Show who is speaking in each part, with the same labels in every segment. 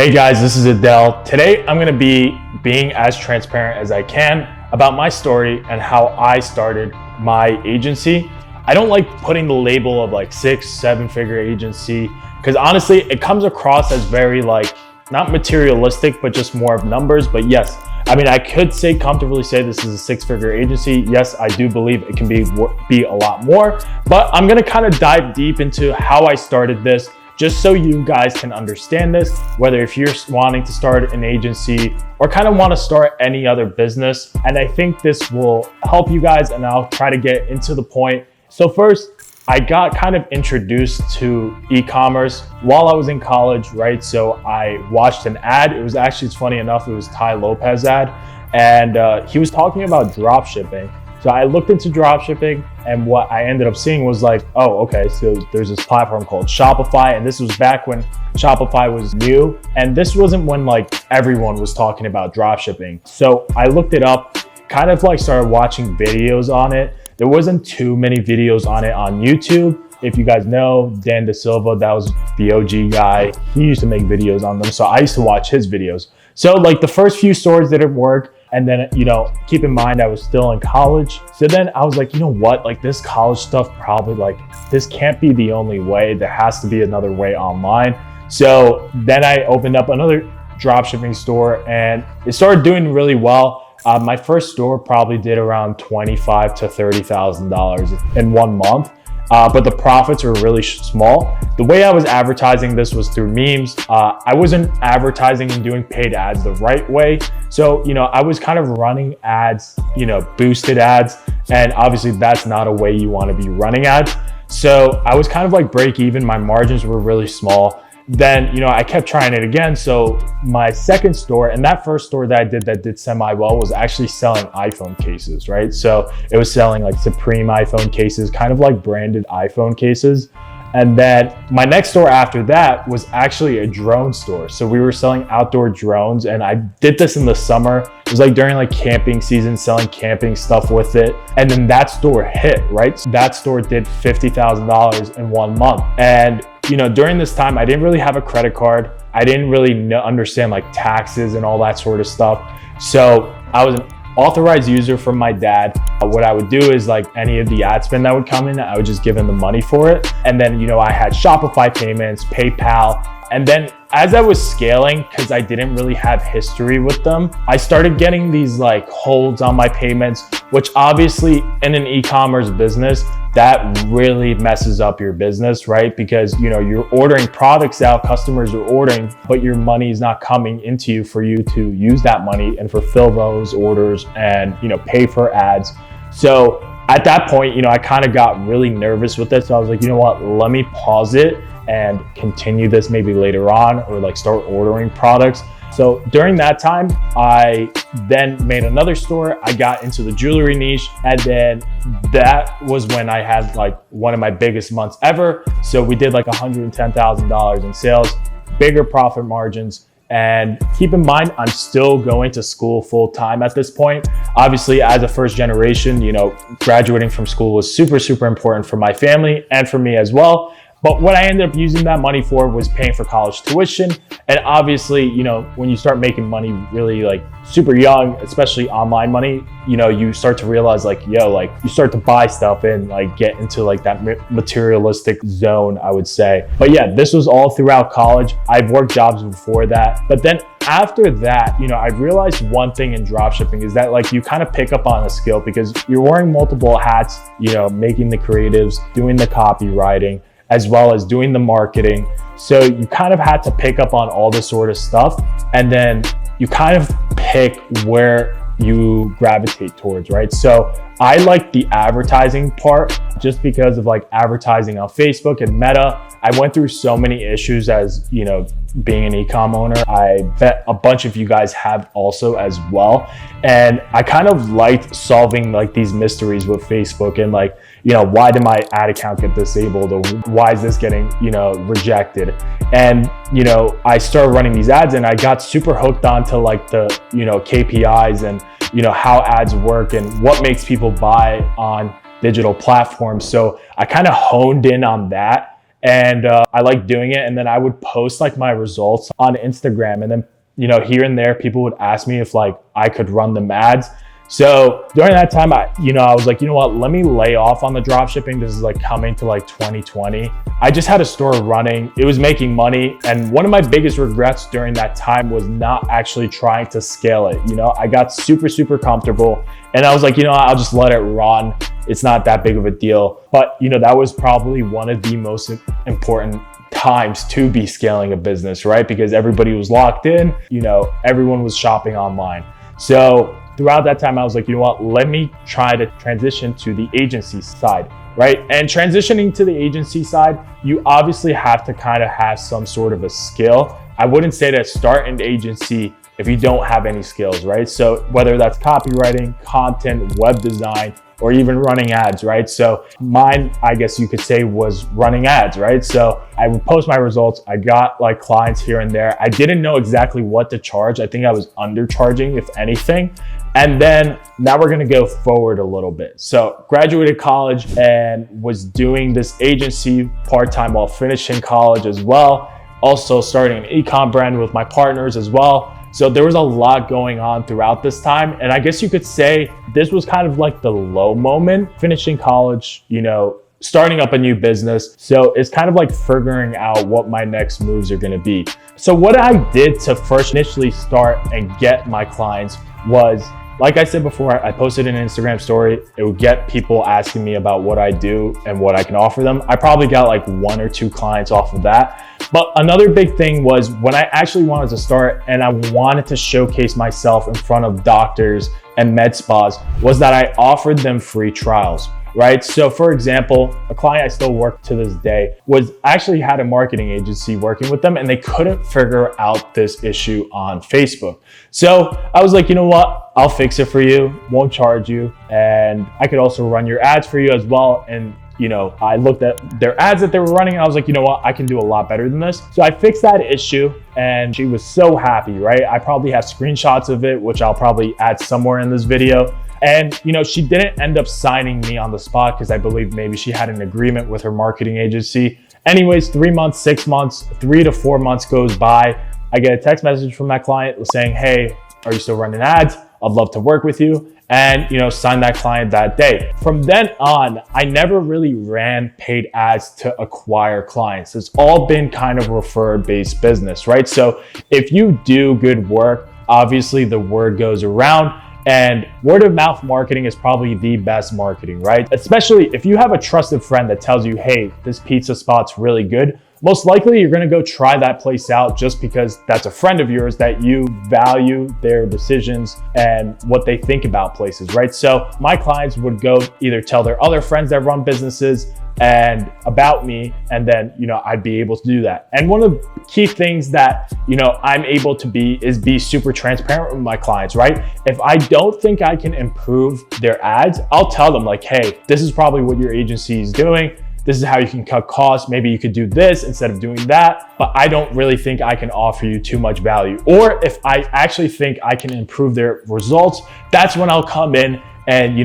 Speaker 1: Hey guys, this is Adel. Today I'm going to be being as transparent as I can about my story and how I started my agency. I don't like putting the label of like 6-7 figure agency because honestly it comes across as very not materialistic but just more of numbers. But yes, I mean, I could comfortably say this is a 6-figure agency. Yes, I do believe it can be a lot more, but I'm going to kind of dive deep into how I started this, just so you guys can understand this, whether if you're wanting to start an agency or kind of want to start any other business. And I think this will help you guys, and I'll try to get into the point. So first, I got kind of introduced to e-commerce while I was in college, right? So I watched an ad. It was actually, it's funny enough, it was Ty Lopez ad. And he was talking about drop shipping. So I looked into dropshipping, and what I ended up seeing was like, oh, okay, so there's this platform called Shopify, and this was back when Shopify was new, and this wasn't when like everyone was talking about dropshipping. So I looked it up, kind of like started watching videos on it. There wasn't too many videos on it on YouTube. If you guys know Dan Da Silva, that was the OG guy. He used to make videos on them, so I used to watch his videos. So like the first few stores didn't work. And then, keep in mind, I was still in college. So then I was like, you know what? Like this college stuff probably this can't be the only way. There has to be another way online. So then I opened up another dropshipping store and it started doing really well. My first store probably did around $25,000 to $30,000 in 1 month. But the profits were really small. The way I was advertising this was through memes. I wasn't advertising and doing paid ads the right way. So, I was kind of running ads, boosted ads. And obviously that's not a way you want to be running ads. So I was kind of like break even. My margins were really small. Then, I kept trying it again. So my second store, and that first store that I did semi well, was actually selling iPhone cases, right? So it was selling like Supreme iPhone cases, kind of like branded iPhone cases. And then my next store after that was actually a drone store. So we were selling outdoor drones, and I did this in the summer. It was like during like camping season, selling camping stuff with it. And then that store hit, right? So that store did $50,000 in 1 month. And during this time, I didn't really have a credit card. I didn't really understand like taxes and all that sort of stuff. So I was an authorized user from my dad. What I would do is like any of the ad spend that would come in, I would just give him the money for it. And then, I had Shopify payments, PayPal. And then as I was scaling, because I didn't really have history with them, I started getting these like holds on my payments, which obviously in an e-commerce business, that really messes up your business, right? Because, you're ordering products out, customers are ordering, but your money is not coming into you for you to use that money and fulfill those orders and, pay for ads. So at that point, I kind of got really nervous with this. So I was like, you know what, let me pause it and continue this maybe later on, or like start ordering products. So during that time, I then made another store. I got into the jewelry niche, and then that was when I had like one of my biggest months ever. So we did like $110,000 in sales, bigger profit margins. And keep in mind, I'm still going to school full time at this point. Obviously, as a first generation, graduating from school was super, super important for my family and for me as well. But what I ended up using that money for was paying for college tuition. And obviously, when you start making money really like super young, especially online money, you start to realize you start to buy stuff and like get into like that materialistic zone, I would say. But yeah, this was all throughout college. I've worked jobs before that. But then after that, I realized one thing in dropshipping is that like you kind of pick up on a skill because you're wearing multiple hats, making the creatives, doing the copywriting, as well as doing the marketing. So you kind of had to pick up on all this sort of stuff. And then you kind of pick where you gravitate towards, right? So I like the advertising part just because of like advertising on Facebook and Meta. I went through so many issues as, being an e-com owner. I bet a bunch of you guys have also as well. And I kind of liked solving like these mysteries with Facebook and like, why did my ad account get disabled, or why is this getting, rejected? And, I started running these ads and I got super hooked onto like the, KPIs and, how ads work and what makes people buy on digital platforms. So I kind of honed in on that. and I like doing it. And then I would post like my results on Instagram, and then here and there people would ask me if like I could run them ads. So during that time, I was like, what, let me lay off on the drop shipping. This is like coming to like 2020. I just had a store running. It was making money. And one of my biggest regrets during that time was not actually trying to scale it. I got super, super comfortable, and I was like, I'll just let it run. It's not that big of a deal. But that was probably one of the most important times to be scaling a business, right? Because everybody was locked in, everyone was shopping online. So throughout that time, I was like, let me try to transition to the agency side, right? And transitioning to the agency side, you obviously have to kind of have some sort of a skill. I wouldn't say to start an agency if you don't have any skills, right? So whether that's copywriting, content, web design, or even running ads, right? So mine, I guess you could say, was running ads, right? So I would post my results. I got like clients here and there. I didn't know exactly what to charge. I think I was undercharging, if anything. And then now we're gonna go forward a little bit. So graduated college and was doing this agency part-time while finishing college as well. Also starting an e-com brand with my partners as well. So there was a lot going on throughout this time. And I guess you could say this was kind of like the low moment, finishing college, starting up a new business. So it's kind of like figuring out what my next moves are gonna be. So what I did to first initially start and get my clients was, like I said before, I posted an Instagram story. It would get people asking me about what I do and what I can offer them. I probably got like 1 or 2 clients off of that. But another big thing was when I actually wanted to start and I wanted to showcase myself in front of doctors and med spas, was that I offered them free trials, right? So for example, a client I still work to this day actually had a marketing agency working with them, and they couldn't figure out this issue on Facebook. So I was like, what? I'll fix it for you, won't charge you. And I could also run your ads for you as well. And I looked at their ads that they were running, and I was like, what, I can do a lot better than this. So I fixed that issue, and she was so happy, right? I probably have screenshots of it, which I'll probably add somewhere in this video. And she didn't end up signing me on the spot because I believe maybe she had an agreement with her marketing agency. Anyways, 3 months, 6 months, 3 to 4 months goes by. I get a text message from that client saying, hey, are you still running ads? I'd love to work with you. And sign that client that day. From then on, I never really ran paid ads to acquire clients. It's all been kind of referral based business, right? So if you do good work, obviously the word goes around, and word of mouth marketing is probably the best marketing, right? Especially if you have a trusted friend that tells you, hey, this pizza spot's really good. Most likely you're gonna go try that place out just because that's a friend of yours that you value their decisions and what they think about places, right? So my clients would go either tell their other friends that run businesses and about me, and then I'd be able to do that. And one of the key things that I'm able to be super transparent with my clients, right? If I don't think I can improve their ads, I'll tell them like, hey, this is probably what your agency is doing. This is how you can cut costs. Maybe you could do this instead of doing that, but I don't really think I can offer you too much value. Or if I actually think I can improve their results, that's when I'll come in and,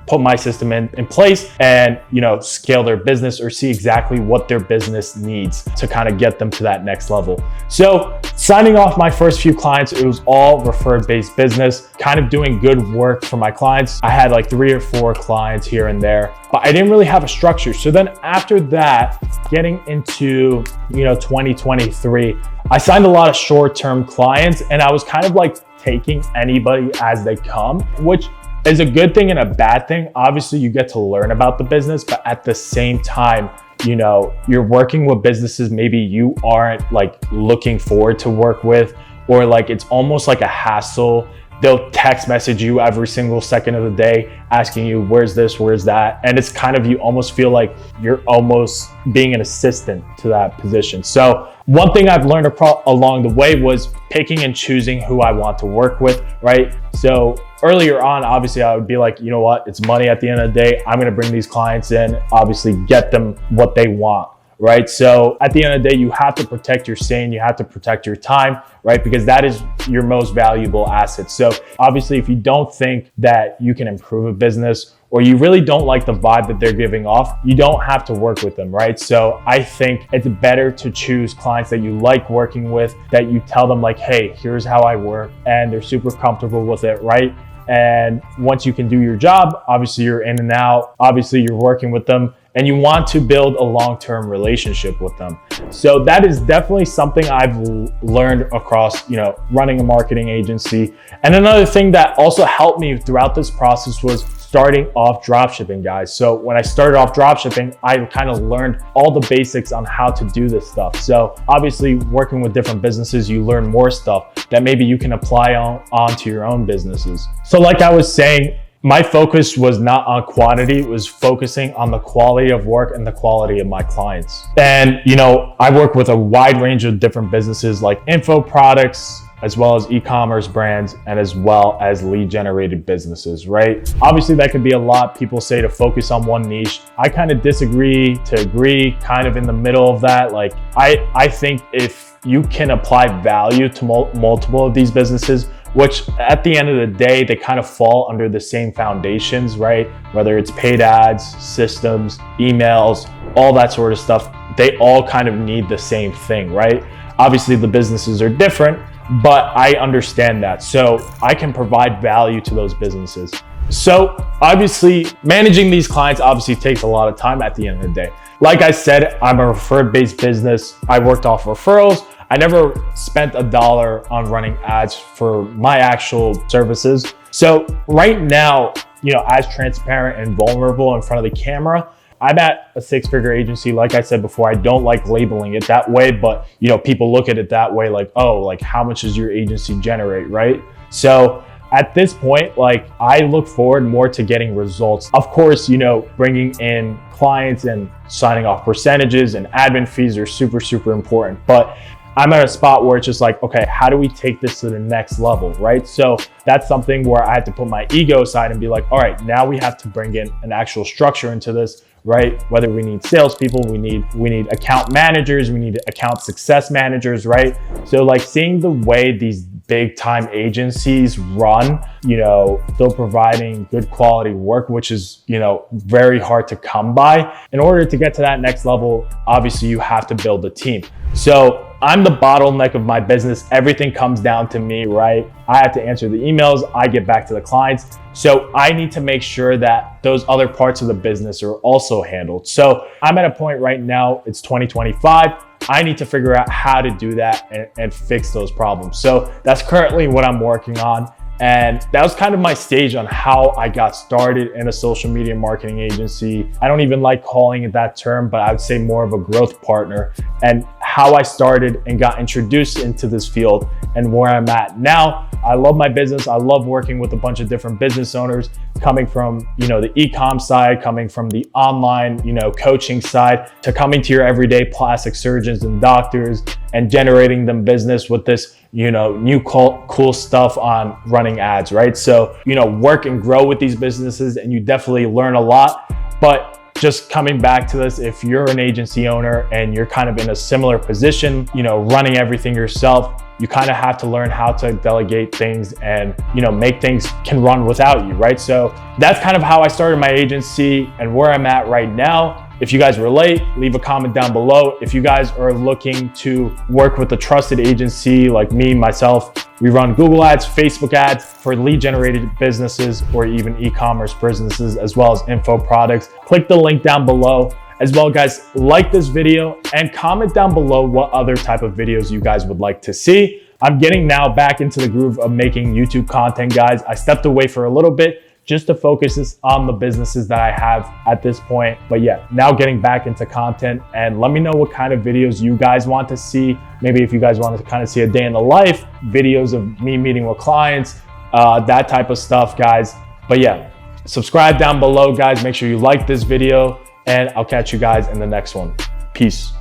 Speaker 1: put my system in place and, scale their business or see exactly what their business needs to kind of get them to that next level. So signing off my first few clients, it was all referred based business, kind of doing good work for my clients. I had like 3 or 4 clients here and there, but I didn't really have a structure. So then after that, getting into, 2023, I signed a lot of short-term clients, and I was kind of like taking anybody as they come, which is a good thing and a bad thing. Obviously, you get to learn about the business, but at the same time, you're working with businesses maybe you aren't like looking forward to work with, or like it's almost like a hassle. They'll text message you every single second of the day asking you, where's this, where's that? And it's kind of, you almost feel like you're almost being an assistant to that position. So one thing I've learned along the way was picking and choosing who I want to work with, right? So earlier on, obviously I would be like, you know what, it's money at the end of the day. I'm gonna bring these clients in, obviously get them what they want, right? So at the end of the day, you have to protect your sane, you have to protect your time, right? Because that is your most valuable asset. So obviously, if you don't think that you can improve a business, or you really don't like the vibe that they're giving off, you don't have to work with them, right? So I think it's better to choose clients that you like working with, that you tell them like, hey, here's how I work, and they're super comfortable with it, right? And once you can do your job, obviously you're in and out, obviously you're working with them, and you want to build a long-term relationship with them. So that is definitely something I've learned across, running a marketing agency. And another thing that also helped me throughout this process was starting off dropshipping, guys. So when I started off dropshipping, I kind of learned all the basics on how to do this stuff. So obviously working with different businesses, you learn more stuff that maybe you can apply onto your own businesses. So like I was saying, my focus was not on quantity, it was focusing on the quality of work and the quality of my clients. And, I work with a wide range of different businesses like info products, as well as e-commerce brands, and as well as lead generated businesses, right? Obviously that could be a lot. People say to focus on one niche. I kind of disagree to agree, kind of in the middle of that. Like I think if you can apply value to multiple of these businesses, which at the end of the day, they kind of fall under the same foundations, right? Whether it's paid ads, systems, emails, all that sort of stuff, they all kind of need the same thing, right? Obviously the businesses are different, but I understand that. So I can provide value to those businesses. So obviously managing these clients obviously takes a lot of time at the end of the day. Like I said, I'm a referred based business. I worked off referrals. I never spent $1 on running ads for my actual services. So right now, as transparent and vulnerable in front of the camera, I'm at a 6-figure agency. Like I said before, I don't like labeling it that way, but people look at it that way, like, oh, like how much does your agency generate, right? So at this point, like I look forward more to getting results. Of course, bringing in clients and signing off percentages and admin fees are super, super important. But I'm at a spot where it's just like, okay, how do we take this to the next level, right? So that's something where I had to put my ego aside and be like, all right, now we have to bring in an actual structure into this, right? Whether we need salespeople, we need account managers, we need account success managers, right? So like seeing the way these big time agencies run, still providing good quality work, which is, very hard to come by. In order to get to that next level, obviously you have to build a team. So I'm the bottleneck of my business. Everything comes down to me, right? I have to answer the emails, I get back to the clients. So I need to make sure that those other parts of the business are also handled. So I'm at a point right now, it's 2025. I need to figure out how to do that and fix those problems. So that's currently what I'm working on. And that was kind of my stage on how I got started in a social media marketing agency. I don't even like calling it that term, but I would say more of a growth partner, and how I started and got introduced into this field and where I'm at now. I love my business. I love working with a bunch of different business owners, coming from, the e-com side, coming from the online, coaching side, to coming to your everyday plastic surgeons and doctors and generating them business with this, new cool stuff on running ads, right? So, work and grow with these businesses, and you definitely learn a lot. But just coming back to this, if you're an agency owner and you're kind of in a similar position, running everything yourself, you kind of have to learn how to delegate things and, make things can run without you, right? So that's kind of how I started my agency and where I'm at right now. If you guys relate, leave a comment down below. If you guys are looking to work with a trusted agency like me, myself, we run Google ads, Facebook ads for lead generated businesses or even e-commerce businesses, as well as info products. Click the link down below. As well, guys, like this video and comment down below what other type of videos you guys would like to see. I'm getting now back into the groove of making YouTube content, guys. I stepped away for a little bit just to focus this on the businesses that I have at this point. But yeah, now getting back into content, and let me know what kind of videos you guys want to see. Maybe if you guys want to kind of see a day in the life, videos of me meeting with clients, that type of stuff, guys. But yeah, subscribe down below, guys. Make sure you like this video, and I'll catch you guys in the next one. Peace.